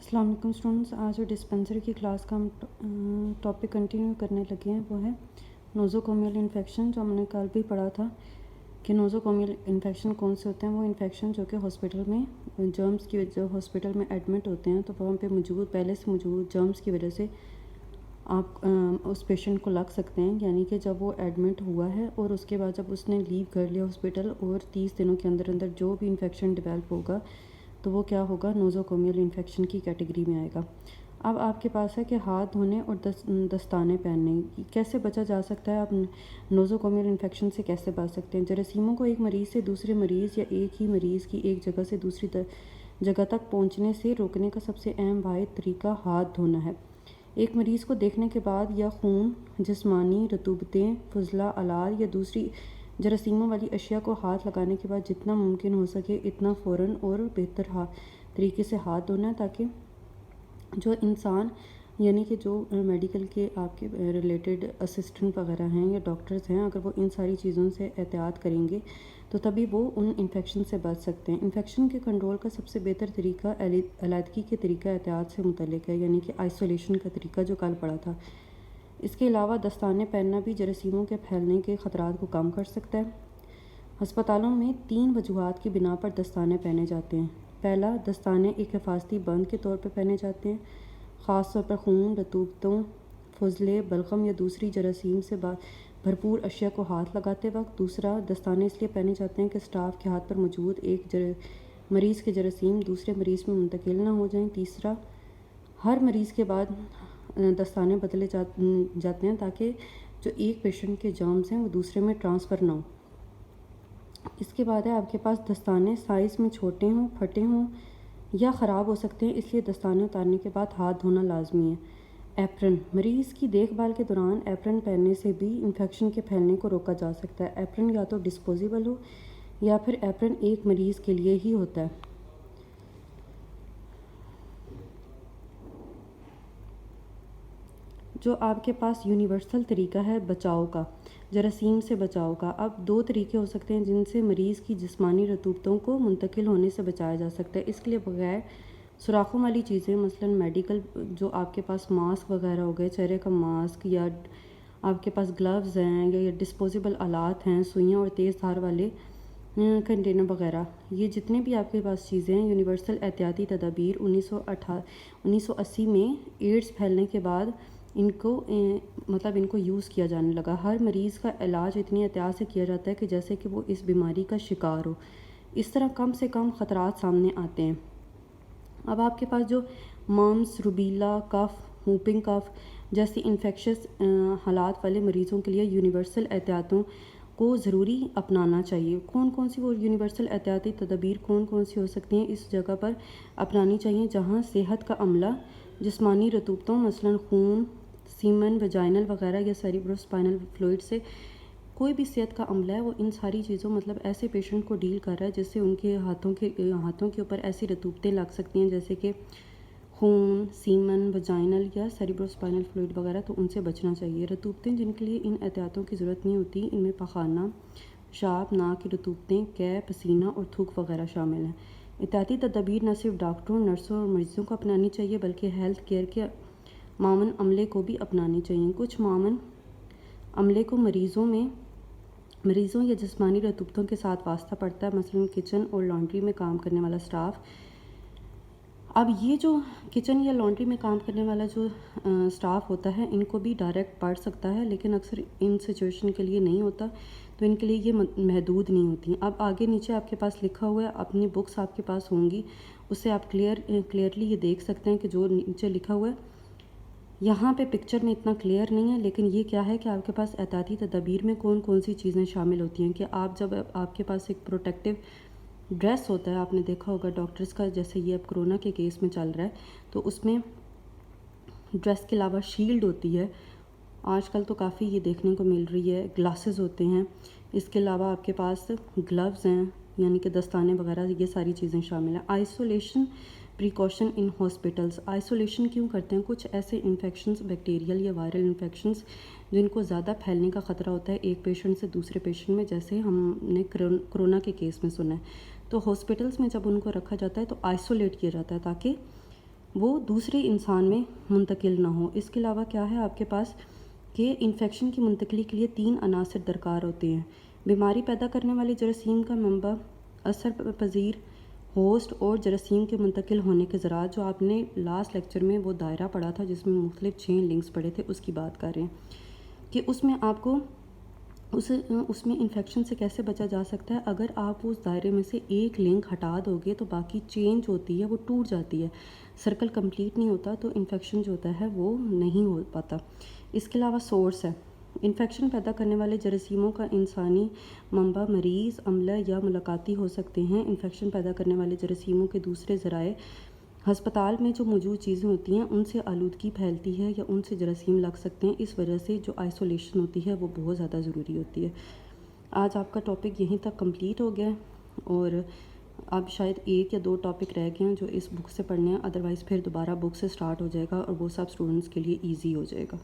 السلام علیکم اسٹوڈنٹس، آج جو ڈسپینسری کی کلاس کا ہم ٹاپک کنٹینیو کرنے لگے ہیں وہ ہے نوزوکومیل انفیکشن. جو ہم نے کل بھی پڑھا تھا کہ نوزوکومیل انفیکشن کون سے ہوتے ہیں. وہ انفیکشن جو کہ ہاسپٹل میں جرمز کی وجہ ہاسپٹل میں ایڈمٹ ہوتے ہیں تو وہاں پہ پہلے سے موجود جرمز کی وجہ سے آپ اس پیشنٹ کو لگ سکتے ہیں. یعنی کہ جب وہ ایڈمٹ ہوا ہے اور اس کے بعد جب اس نے لیو کر لیا ہاسپٹل اور 30 دنوں کے اندر اندر جو بھی انفیکشن ڈیولپ ہوگا تو وہ کیا ہوگا، نوزوکومیل انفیکشن کی کیٹیگری میں آئے گا. اب آپ کے پاس ہے کہ ہاتھ دھونے اور دستانے پہننے کیسے بچا جا سکتا ہے. آپ نوزوکومیل انفیکشن سے کیسے بچ سکتے ہیں. جراثیموں کو ایک مریض سے دوسرے مریض یا ایک ہی مریض کی ایک جگہ سے دوسری جگہ تک پہنچنے سے روکنے کا سب سے اہم واحد طریقہ ہاتھ دھونا ہے. ایک مریض کو دیکھنے کے بعد یا خون، جسمانی رطوبتیں، فضلہ آلات یا دوسری جراثیموں والی اشیاء کو ہاتھ لگانے کے بعد جتنا ممکن ہو سکے اتنا فوراً اور بہتر طریقے سے ہاتھ دھونا ہے، تاکہ جو انسان یعنی کہ جو میڈیکل کے آپ کے ریلیٹڈ اسسٹنٹ وغیرہ ہیں یا ڈاکٹرز ہیں، اگر وہ ان ساری چیزوں سے احتیاط کریں گے تو تبھی وہ ان انفیکشن سے بچ سکتے ہیں. انفیکشن کے کنٹرول کا سب سے بہتر طریقہ علیحدگی کے طریقہ احتیاط سے متعلق ہے، یعنی کہ آئسولیشن کا طریقہ جو کل پڑھا تھا. اس کے علاوہ دستانے پہننا بھی جراثیموں کے پھیلنے کے خطرات کو کم کر سکتا ہے. ہسپتالوں میں 3 وجوہات کی بنا پر دستانے پہنے جاتے ہیں. پہلا، دستانے ایک حفاظتی بند کے طور پر پہنے جاتے ہیں، خاص طور پر خون، رطوبتوں، فضلے، بلغم یا دوسری جراثیم سے بھرپور اشیاء کو ہاتھ لگاتے وقت. دوسرا، دستانے اس لیے پہنے جاتے ہیں کہ اسٹاف کے ہاتھ پر موجود ایک مریض کے جراثیم دوسرے مریض میں منتقل نہ ہو جائیں. تیسرا، ہر مریض کے بعد دستانے بدلے جاتے ہیں تاکہ جو ایک پیشنٹ کے جرمز ہیں وہ دوسرے میں ٹرانسفر نہ ہو. اس کے بعد ہے آپ کے پاس دستانے سائز میں چھوٹے ہوں، پھٹے ہوں یا خراب ہو سکتے ہیں، اس لیے دستانے اتارنے کے بعد ہاتھ دھونا لازمی ہے. ایپرن، مریض کی دیکھ بھال کے دوران ایپرن پہننے سے بھی انفیکشن کے پھیلنے کو روکا جا سکتا ہے. ایپرن یا تو ڈسپوزیبل ہو یا پھر ایپرن ایک مریض کے لیے ہی ہوتا ہے. جو آپ کے پاس یونیورسل طریقہ ہے بچاؤ کا، جراثیم سے بچاؤ کا. اب 2 طریقے ہو سکتے ہیں جن سے مریض کی جسمانی رطوبتوں کو منتقل ہونے سے بچایا جا سکتا ہے. اس کے لیے بغیر سوراخوں والی چیزیں، مثلاً میڈیکل جو آپ کے پاس ماسک وغیرہ ہو گئے، چہرے کا ماسک، یا آپ کے پاس گلوز ہیں یا ڈسپوزیبل آلات ہیں، سوئیاں اور تیز دھار والے کنٹینر وغیرہ، یہ جتنے بھی آپ کے پاس چیزیں ہیں. یونیورسل احتیاطی تدابیر 1980 میں ایڈز پھیلنے کے بعد ان کو یوز کیا جانے لگا. ہر مریض کا علاج اتنی احتیاط سے کیا جاتا ہے کہ جیسے کہ وہ اس بیماری کا شکار ہو. اس طرح کم سے کم خطرات سامنے آتے ہیں. اب آپ کے پاس جو ممس، روبیلا، کف، ہوپنگ کف جیسی انفیکشس حالات والے مریضوں کے لیے یونیورسل احتیاطوں کو ضروری اپنانا چاہیے. کون سی وہ یونیورسل احتیاطی تدابیر کون سی ہو سکتی ہیں اس جگہ پر اپنانی چاہیے جہاں صحت کا عملہ جسمانی رطوبتوں، مثلاً خون، سیمن، ویجائنل وغیرہ یا سیریبرو اسپائنل فلوئڈ سے کوئی بھی صحت کا عملہ ہے، وہ ان ساری چیزوں ایسے پیشنٹ کو ڈیل کر رہا ہے جس سے ان کے ہاتھوں کے اوپر ایسی رطوبتیں لگ سکتی ہیں جیسے کہ خون، سیمن، ویجائنل یا سیریبرو اسپائنل فلوئڈ وغیرہ، تو ان سے بچنا چاہیے. رطوبتیں جن کے لیے ان احتیاطوں کی ضرورت نہیں ہوتی، ان میں پخانہ، پیشاب، ناک کی رطوبتیں، قے، پسینہ اور تھوک وغیرہ شامل ہیں. احتیاطی تدابیر نہ صرف ڈاکٹروں، نرسوں اور مریضوں کو اپنانی چاہیے بلکہ ہیلتھ کیئر کے معاون عملے کو بھی اپنانی چاہیے. کچھ معاون عملے کو مریضوں یا جسمانی رطوبتوں کے ساتھ واسطہ پڑتا ہے، مثلاً کچن اور لانڈری میں کام کرنے والا اسٹاف. اب یہ جو کچن یا لانڈری میں کام کرنے والا جو اسٹاف ہوتا ہے، ان کو بھی ڈائریکٹ پڑھ سکتا ہے، لیکن اکثر ان سچویشن کے لیے نہیں ہوتا، تو ان کے لیے یہ محدود نہیں ہوتی. اب آگے نیچے آپ کے پاس لکھا ہوا ہے، اپنی بکس آپ کے پاس ہوں گی، اس سے آپ کلیئرلی یہ دیکھ سکتے ہیں کہ جو نیچے لکھا ہوا ہے یہاں پہ پکچر میں اتنا کلیئر نہیں ہے، لیکن یہ کیا ہے کہ آپ کے پاس احتیاطی تدابیر میں کون سی چیزیں شامل ہوتی ہیں. کہ جب آپ کے پاس ایک پروٹیکٹیو ڈریس ہوتا ہے، آپ نے دیکھا ہوگا ڈاکٹرز کا، جیسے یہ اب کرونا کے کیس میں چل رہا ہے، تو اس میں ڈریس کے علاوہ شیلڈ ہوتی ہے. آج کل تو کافی یہ دیکھنے کو مل رہی ہے، گلاسز ہوتے ہیں، اس کے علاوہ آپ کے پاس گلوز ہیں، یعنی کہ دستانے وغیرہ، یہ ساری چیزیں شامل ہیں. آئسولیشن پریکاشن ان ہاسپٹلز. آئسولیشن کیوں کرتے ہیں؟ کچھ ایسے انفیکشنز، بیکٹیریل یا وائرل انفیکشنز جن کو زیادہ پھیلنے کا خطرہ ہوتا ہے ایک پیشنٹ سے دوسرے پیشنٹ میں، جیسے ہم نے کرونا کے کیس میں سنا ہے. تو ہاسپٹلز میں جب ان کو رکھا جاتا ہے تو آئسولیٹ کیا جاتا ہے تاکہ وہ دوسرے انسان میں منتقل نہ ہو۔ اس کے علاوہ کیا ہے آپ کے پاس کہ انفیکشن کی منتقلی کے لیے 3 عناصر درکار ہوتے ہیں: بیماری پیدا کرنے والے جراثیم کا منبع، اثر پذیر ہوسٹ اور جراثیم کے منتقل ہونے کے ذرائع، جو آپ نے لاسٹ لیکچر میں وہ دائرہ پڑھا تھا جس میں مختلف 6 لنکس پڑھے تھے، اس کی بات کر رہے ہیں کہ اس میں آپ کو اس میں انفیکشن سے کیسے بچا جا سکتا ہے۔ اگر آپ اس دائرے میں سے ایک لنک ہٹا دو گے تو باقی چین جو ہوتی ہے وہ ٹوٹ جاتی ہے، سرکل کمپلیٹ نہیں ہوتا، تو انفیکشن جو ہوتا ہے وہ نہیں ہو پاتا۔ اس کے علاوہ سورس ہے، انفیکشن پیدا کرنے والے جراثیموں کا انسانی منبع مریض، عملہ یا ملاقاتی ہو سکتے ہیں۔ انفیکشن پیدا کرنے والے جراثیموں کے دوسرے ذرائع، ہسپتال میں جو موجود چیزیں ہوتی ہیں ان سے آلودگی پھیلتی ہے یا ان سے جراثیم لگ سکتے ہیں، اس وجہ سے جو آئسولیشن ہوتی ہے وہ بہت زیادہ ضروری ہوتی ہے۔ آج آپ کا ٹاپک یہیں تک کمپلیٹ ہو گیا ہے اور اب شاید 1 یا 2 ٹاپک رہ گئے ہیں جو اس بک سے پڑھنے ہیں، ادروائز پھر دوبارہ بک سے سٹارٹ ہو جائے گا اور وہ سب اسٹوڈنٹس کے لیے ایزی ہو جائے گا۔